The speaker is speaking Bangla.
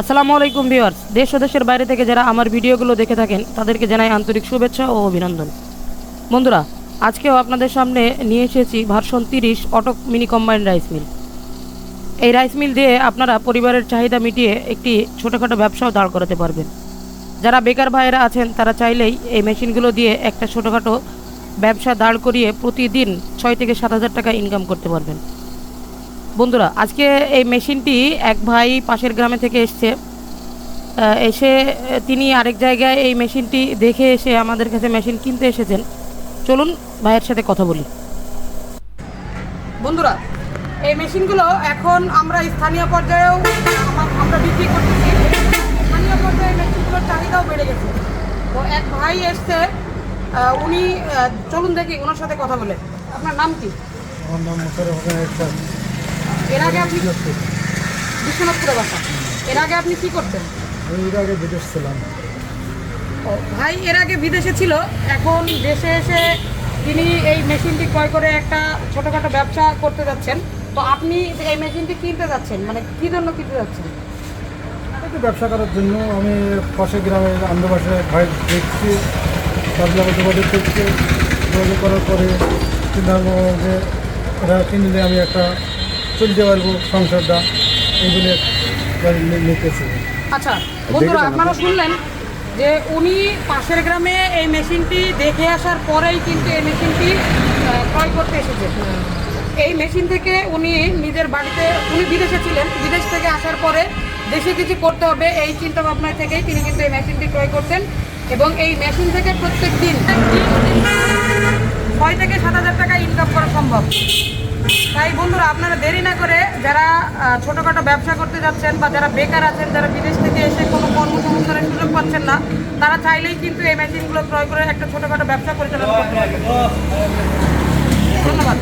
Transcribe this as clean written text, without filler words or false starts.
আসসালামু আলাইকুম ভিউয়ার্স, দেশ ও দেশের বাইরে থেকে যারা আমার ভিডিওগুলো দেখে থাকেন তাদেরকে জানাই আন্তরিক শুভেচ্ছা ও অভিনন্দন। বন্ধুরা, আজকেও আপনাদের সামনে নিয়ে এসেছি version 30 auto mini combined rice mill. এই রাইস মিল দিয়ে আপনারা পরিবারের চাহিদা মিটিয়ে একটি ছোটোখাটো ব্যবসাও দাঁড় করাতে পারবেন। যারা বেকার ভাইয়েরা আছেন তারা চাইলেই এই মেশিনগুলো দিয়ে একটা ছোটোখাটো ব্যবসা দাঁড় করিয়ে প্রতিদিন 6 থেকে 7 হাজার টাকা ইনকাম করতে পারবেন। বন্ধুরা, আজকে এই মেশিনটি এক ভাই পাশের গ্রামে থেকে এসে তিনি আরেক জায়গায় এই মেশিনটি দেখে এসে আমাদের কাছে মেশিন কিনতে এসেছেন। চলুন ভাইয়ের সাথে কথা বলি। বন্ধুরা, এই মেশিনগুলো এখন আমরা স্থানীয় পর্যায়েও আমরা বিক্রি করতেছি। স্থানীয় পর্যায়ে মেশিনগুলোর চাহিদাও বেড়ে গেছে। তো এক ভাই এসছে, উনি চলুন দেখি ওনার সাথে কথা বলে। আপনার নাম কি? আমার নাম মোশাররফ হোসেন। এর আগে আপনি বিশ্বনাথপুরে বাসা। এর আগে আপনি কি করতেন? আমি এর আগে বিদেশ ছিলাম। ও ভাই এর আগে বিদেশে ছিল, এখন দেশে এসে তিনি এই মেশিনটি ক্রয় করে একটা ছোটোখাটো ব্যবসা করতে যাচ্ছেন। তো আপনি এই মেশিনটি কিনতে যাচ্ছেন, মানে কী জন্য কিনতে যাচ্ছেন? একটু ব্যবসা করার জন্য আমি পাশে গ্রামে আন্ধ্রপাশে ভাই দেখছি, তারপরে যোগাযোগ করছি। যোগাযোগ করার পরে চিন্তা করবো যে এটা কিনলে আমি একটা চলতে পারবো সংসারটা, এইগুলো নিতেছি। আচ্ছা বন্ধুরা, আপনারা শুনলেন যে উনি পাশের গ্রামে এই মেশিনটি দেখে আসার পরেই কিন্তু এই মেশিনটি ক্রয় করতে এসেছে। এই মেশিন থেকে উনি নিজের বাড়িতে, উনি বিদেশে ছিলেন, বিদেশ থেকে আসার পরে দেশে কিছু করতে হবে এই চিন্তা ভাবনা থেকেই তিনি কিন্তু এই মেশিনটি ক্রয় করতেন। এবং এই মেশিন থেকে প্রত্যেক দিন 6 থেকে 7 হাজার টাকা ইনকাম করা সম্ভব। তাই বন্ধুরা, আপনারা দেরি না করে যারা ছোটোখাটো ব্যবসা করতে যাচ্ছেন বা যারা বেকার আছেন, যারা বিদেশ থেকে এসে কোনো কর্মসংস্থানের সুযোগ পাচ্ছেন না, তারা চাইলেই কিন্তু এই মেশিনগুলো ক্রয় করে একটা ছোটোখাটো ব্যবসা পরিচালনা করতে পারবেন। ধন্যবাদ।